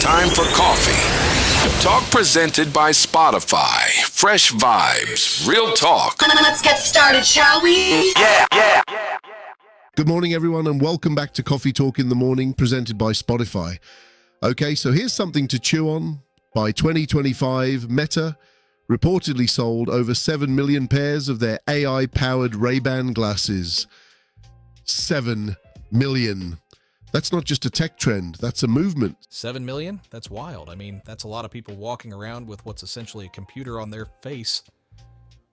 time for coffee. Talk presented by Spotify. Fresh vibes, real talk. Let's get started, shall we? Yeah. Good morning, everyone, and welcome back to Coffee Talk in the Morning, presented by Spotify. Okay, so here's something to chew on. By 2025, Meta reportedly sold over 7 million pairs of their AI-powered Ray-Ban glasses. 7 million. That's not just a tech trend, that's a movement. 7 million? That's wild. I mean, that's a lot of people walking around with what's essentially a computer on their face.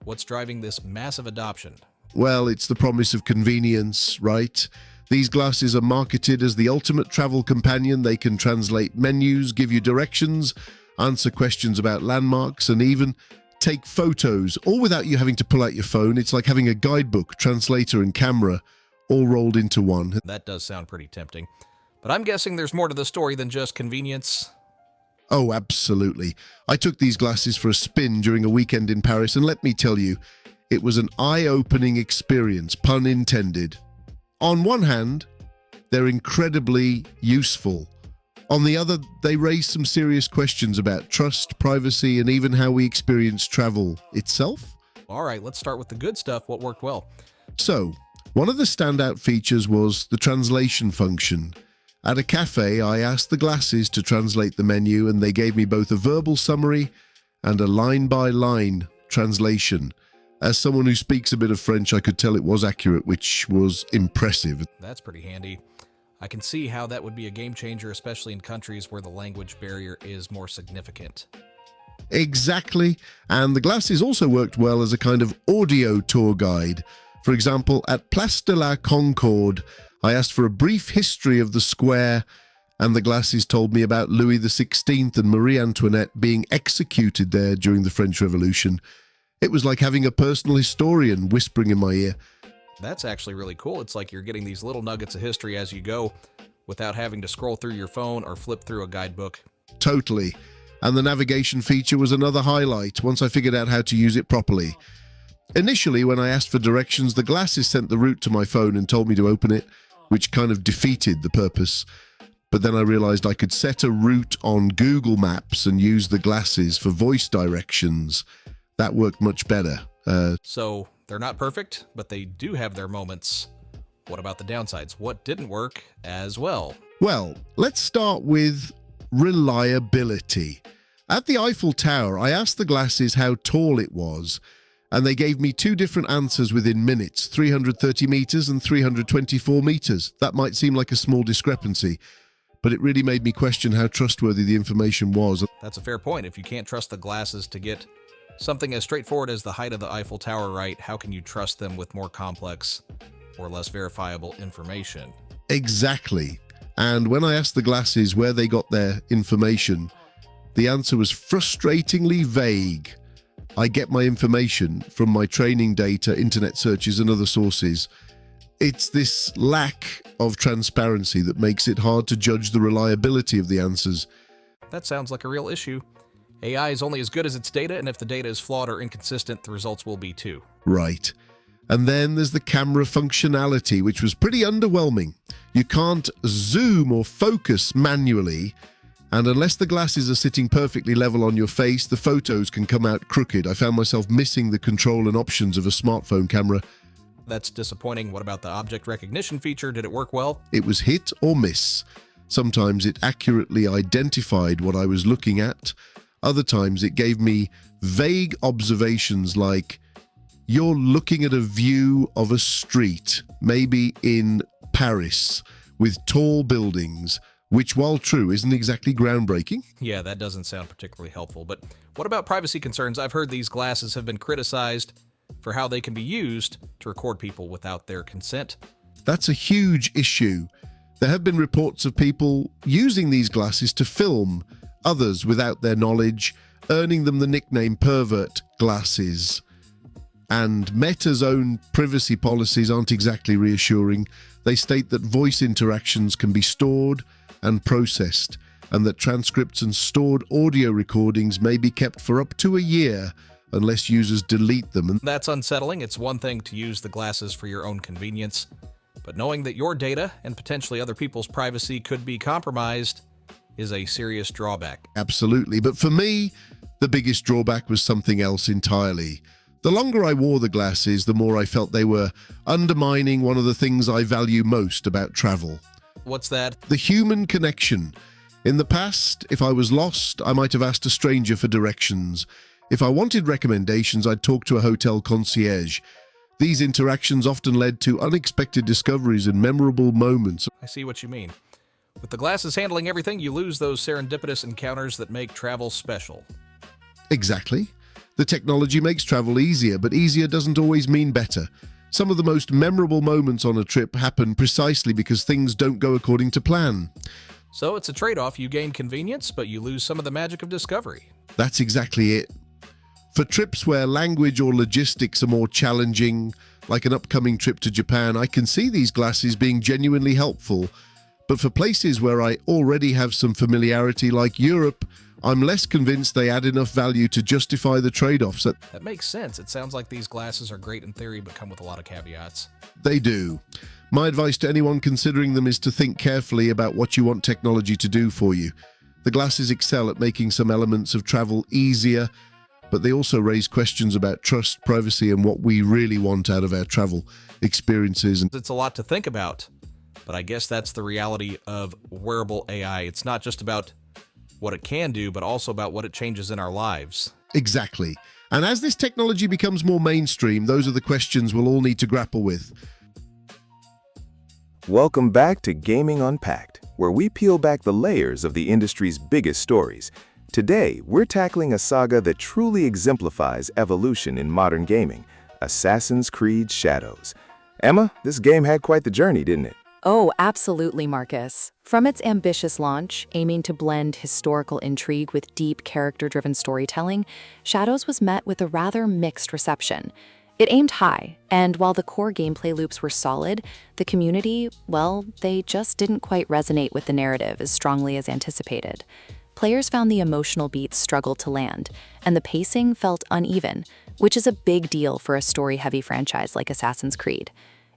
What's driving this massive adoption? Well, it's the promise of convenience, right? These glasses are marketed as the ultimate travel companion. They can translate menus, give you directions, answer questions about landmarks, and even take photos, all without you having to pull out your phone. It's like having a guidebook, translator, and camera all rolled into one. That does sound pretty tempting. But I'm guessing there's more to the story than just convenience. Oh, absolutely. I took these glasses for a spin during a weekend in Paris, and let me tell you, it was an eye-opening experience, pun intended. On one hand, they're incredibly useful. On the other, they raise some serious questions about trust, privacy, and even how we experience travel itself. All right, let's start with the good stuff. What worked well? So, one of the standout features was the translation function. At a cafe, I asked the glasses to translate the menu, and they gave me both a verbal summary and a line-by-line translation. As someone who speaks a bit of French, I could tell it was accurate, which was impressive. That's pretty handy. I can see how that would be a game changer, especially in countries where the language barrier is more significant. Exactly, and the glasses also worked well as a kind of audio tour guide. For example, at Place de la Concorde, I asked for a brief history of the square, and the glasses told me about Louis XVI and Marie Antoinette being executed there during the French Revolution. It was like having a personal historian whispering in my ear. That's actually really cool. It's like you're getting these little nuggets of history as you go without having to scroll through your phone or flip through a guidebook. Totally. And the navigation feature was another highlight once I figured out how to use it properly. Initially, when I asked for directions, the glasses sent the route to my phone and told me to open it, which kind of defeated the purpose. But then I realized I could set a route on Google Maps and use the glasses for voice directions. That worked much better. So they're not perfect, but they do have their moments. What about the downsides? What didn't work as well? Well, let's start with reliability. At the Eiffel Tower, I asked the glasses how tall it was, and they gave me two different answers within minutes, 330 meters and 324 meters. That might seem like a small discrepancy, but it really made me question how trustworthy the information was. That's a fair point. If you can't trust the glasses to get something as straightforward as the height of the Eiffel Tower right, how can you trust them with more complex or less verifiable information? Exactly. And when I asked the glasses where they got their information, the answer was frustratingly vague. I get my information from my training data, internet searches, and other sources. It's this lack of transparency that makes it hard to judge the reliability of the answers. That sounds like a real issue. AI is only as good as its data, and if the data is flawed or inconsistent, the results will be too. Right. And then there's the camera functionality, which was pretty underwhelming. You can't zoom or focus manually, and unless the glasses are sitting perfectly level on your face, the photos can come out crooked. I found myself missing the control and options of a smartphone camera. That's disappointing. What about the object recognition feature? Did it work well? It was hit or miss. Sometimes it accurately identified what I was looking at. Other times it gave me vague observations like, you're looking at a view of a street, maybe in Paris, with tall buildings, which, while true, isn't exactly groundbreaking. Yeah, that doesn't sound particularly helpful. But what about privacy concerns? I've heard these glasses have been criticized for how they can be used to record people without their consent. That's a huge issue. There have been reports of people using these glasses to film others without their knowledge, earning them the nickname pervert glasses. And Meta's own privacy policies aren't exactly reassuring. They state that voice interactions can be stored and processed, and that transcripts and stored audio recordings may be kept for up to a year unless users delete them. That's unsettling. It's one thing to use the glasses for your own convenience, but knowing that your data and potentially other people's privacy could be compromised, is a serious drawback. Absolutely. But for me, the biggest drawback was something else entirely. The longer I wore the glasses, the more I felt they were undermining one of the things I value most about travel. What's that? The human connection. In the past, if I was lost, I might have asked a stranger for directions. If I wanted recommendations, I'd talk to a hotel concierge. These interactions often led to unexpected discoveries and memorable moments. I see what you mean. With the glasses handling everything, you lose those serendipitous encounters that make travel special. Exactly. The technology makes travel easier, but easier doesn't always mean better. Some of the most memorable moments on a trip happen precisely because things don't go according to plan. So it's a trade-off. You gain convenience, but you lose some of the magic of discovery. That's exactly it. For trips where language or logistics are more challenging, like an upcoming trip to Japan, I can see these glasses being genuinely helpful. But for places where I already have some familiarity, like Europe, I'm less convinced they add enough value to justify the trade-offs. That makes sense. It sounds like these glasses are great in theory, but come with a lot of caveats. They do. My advice to anyone considering them is to think carefully about what you want technology to do for you. The glasses excel at making some elements of travel easier, but they also raise questions about trust, privacy, and what we really want out of our travel experiences. It's a lot to think about, but I guess that's the reality of wearable AI. It's not just about what it can do, but also about what it changes in our lives. Exactly. And as this technology becomes more mainstream, those are the questions we'll all need to grapple with. Welcome back to Gaming Unpacked, where we peel back the layers of the industry's biggest stories. Today, we're tackling a saga that truly exemplifies evolution in modern gaming, Assassin's Creed Shadows. Emma, this game had quite the journey, didn't it? Oh, absolutely, Marcus. From its ambitious launch, aiming to blend historical intrigue with deep character-driven storytelling, Shadows was met with a rather mixed reception. It aimed high, and while the core gameplay loops were solid, the community, well, they just didn't quite resonate with the narrative as strongly as anticipated. Players found the emotional beats struggled to land, and the pacing felt uneven, which is a big deal for a story-heavy franchise like Assassin's Creed.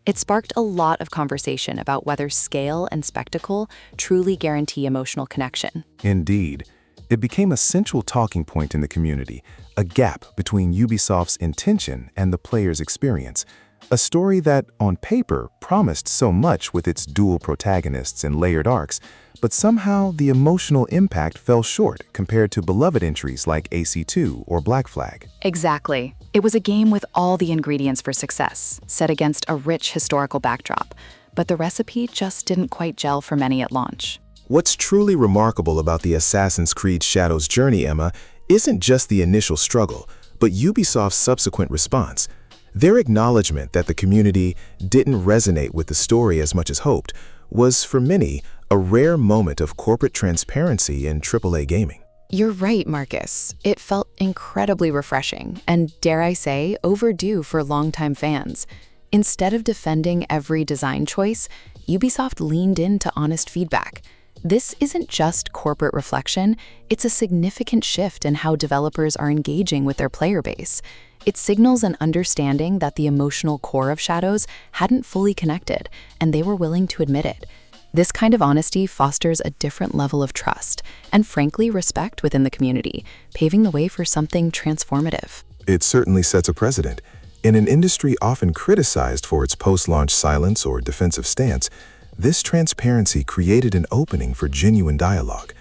It sparked a lot of conversation about whether scale and spectacle truly guarantee emotional connection. Indeed. It became a central talking point in the community, a gap between Ubisoft's intention and the player's experience. A story that, on paper, promised so much with its dual protagonists and layered arcs, but somehow the emotional impact fell short compared to beloved entries like AC2 or Black Flag. Exactly. It was a game with all the ingredients for success, set against a rich historical backdrop, but the recipe just didn't quite gel for many at launch. What's truly remarkable about the Assassin's Creed Shadows journey, Emma, isn't just the initial struggle, but Ubisoft's subsequent response. Their acknowledgement that the community didn't resonate with the story as much as hoped was, for many, a rare moment of corporate transparency in AAA gaming. You're right, Marcus. It felt incredibly refreshing and, dare I say, overdue for longtime fans. Instead of defending every design choice, Ubisoft leaned into honest feedback. This isn't just corporate reflection, it's a significant shift in how developers are engaging with their player base. It signals an understanding that the emotional core of Shadows hadn't fully connected, and they were willing to admit it. This kind of honesty fosters a different level of trust and, frankly, respect within the community, paving the way for something transformative. It certainly sets a precedent. In an industry often criticized for its post-launch silence or defensive stance, this transparency created an opening for genuine dialogue.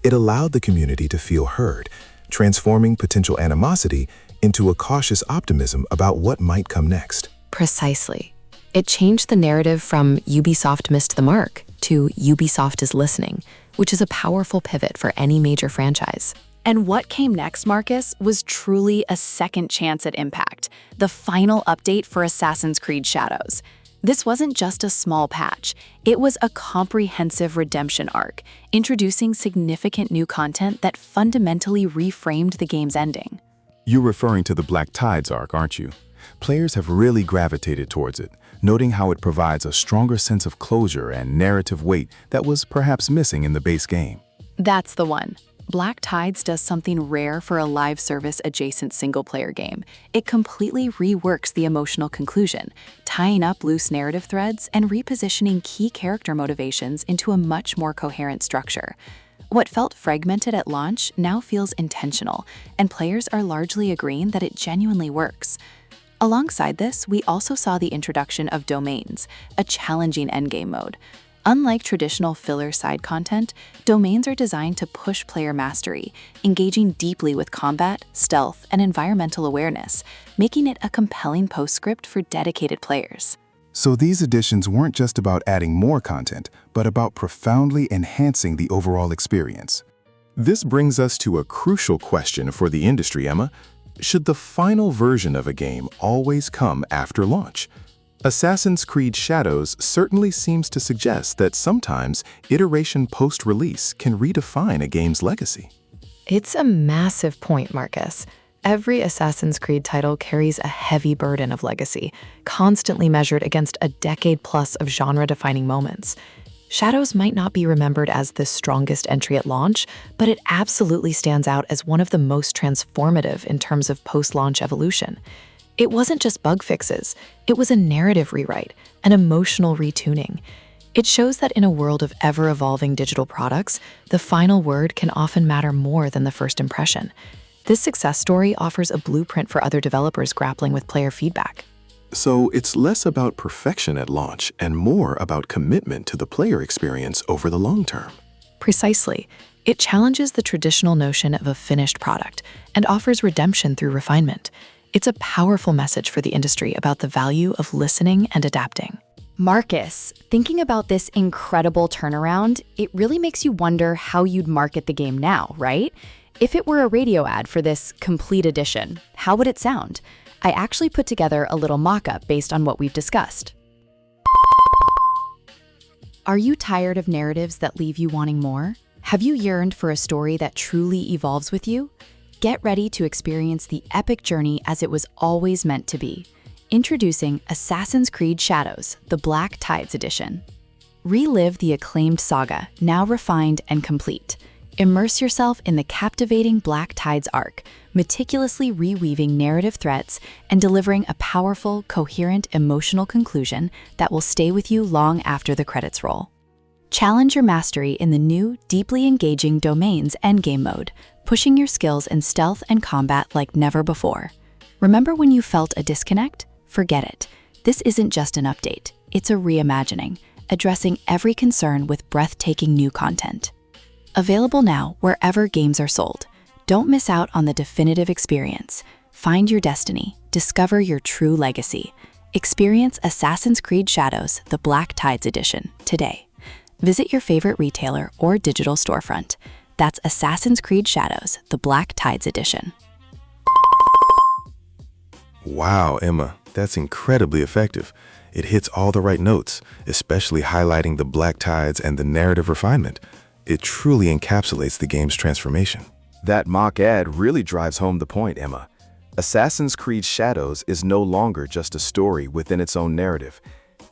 It allowed the community to feel heard, transforming potential animosity into a cautious optimism about what might come next. Precisely. It changed the narrative from Ubisoft missed the mark to Ubisoft is listening, which is a powerful pivot for any major franchise. And what came next, Marcus, was truly a second chance at impact, the final update for Assassin's Creed Shadows. This wasn't just a small patch, it was a comprehensive redemption arc, introducing significant new content that fundamentally reframed the game's ending. You're referring to the Black Tides arc, aren't you? Players have really gravitated towards it, noting how it provides a stronger sense of closure and narrative weight that was perhaps missing in the base game. That's the one. Black Tides does something rare for a live service adjacent single-player game. It completely reworks the emotional conclusion, tying up loose narrative threads and repositioning key character motivations into a much more coherent structure. What felt fragmented at launch now feels intentional, and players are largely agreeing that it genuinely works. Alongside this, we also saw the introduction of domains, a challenging endgame mode. Unlike traditional filler side content, domains are designed to push player mastery, engaging deeply with combat, stealth, and environmental awareness, making it a compelling postscript for dedicated players. So these additions weren't just about adding more content, but about profoundly enhancing the overall experience. This brings us to a crucial question for the industry, Emma. Should the final version of a game always come after launch? Assassin's Creed Shadows certainly seems to suggest that sometimes iteration post-release can redefine a game's legacy. It's a massive point, Marcus. Every Assassin's Creed title carries a heavy burden of legacy, constantly measured against a decade plus of genre-defining moments. Shadows might not be remembered as the strongest entry at launch, but it absolutely stands out as one of the most transformative in terms of post-launch evolution. It wasn't just bug fixes, it was a narrative rewrite, an emotional retuning. It shows that in a world of ever-evolving digital products, the final word can often matter more than the first impression. This success story offers a blueprint for other developers grappling with player feedback. So it's less about perfection at launch and more about commitment to the player experience over the long term. Precisely. It challenges the traditional notion of a finished product and offers redemption through refinement. It's a powerful message for the industry about the value of listening and adapting. Marcus, thinking about this incredible turnaround, it really makes you wonder how you'd market the game now, right? If it were a radio ad for this complete edition, how would it sound? I actually put together a little mock-up based on what we've discussed. Are you tired of narratives that leave you wanting more? Have you yearned for a story that truly evolves with you? Get ready to experience the epic journey as it was always meant to be. Introducing Assassin's Creed Shadows, the Black Tides Edition. Relive the acclaimed saga, now refined and complete. Immerse yourself in the captivating Black Tides arc, meticulously reweaving narrative threads and delivering a powerful, coherent, emotional conclusion that will stay with you long after the credits roll. Challenge your mastery in the new, deeply engaging Domains endgame mode, pushing your skills in stealth and combat like never before. Remember when you felt a disconnect? Forget it. This isn't just an update, it's a reimagining, addressing every concern with breathtaking new content. Available now wherever games are sold. Don't miss out on the definitive experience. Find your destiny, discover your true legacy. Experience Assassin's Creed Shadows, the Black Tides Edition, today. Visit your favorite retailer or digital storefront. That's Assassin's Creed Shadows, the Black Tides Edition. Wow, Emma, that's incredibly effective. It hits all the right notes, especially highlighting the black tides and the narrative refinement. It truly encapsulates the game's transformation. That mock ad really drives home the point, Emma. Assassin's Creed Shadows is no longer just a story within its own narrative.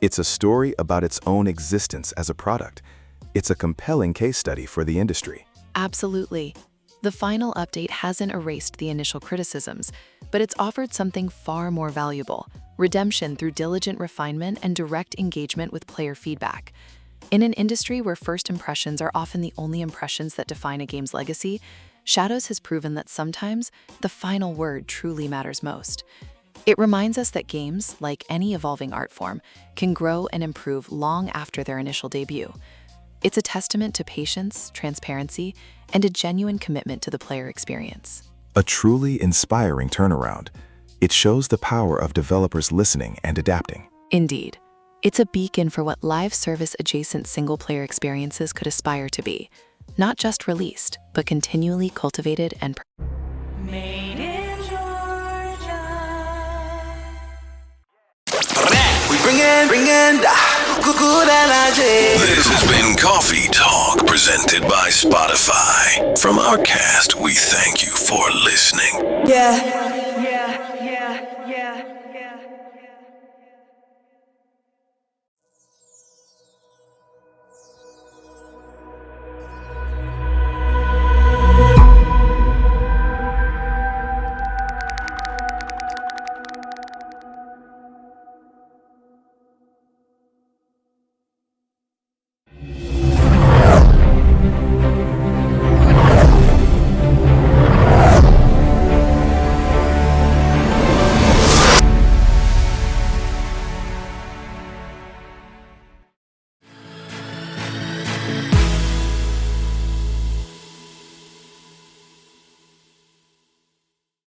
It's a story about its own existence as a product. It's a compelling case study for the industry. Absolutely. The final update hasn't erased the initial criticisms, but it's offered something far more valuable: redemption through diligent refinement and direct engagement with player feedback. In an industry where first impressions are often the only impressions that define a game's legacy, Shadows has proven that sometimes the final word truly matters most. It reminds us that games, like any evolving art form, can grow and improve long after their initial debut. It's a testament to patience, transparency, and a genuine commitment to the player experience. A truly inspiring turnaround. It shows the power of developers listening and adapting. Indeed. It's a beacon for what live service-adjacent single-player experiences could aspire to be. Not just released, but continually cultivated and Made in Georgia. We bringin' good energy. This has been Coffee Talk, presented by Spotify. From our cast, we thank you for listening. Yeah.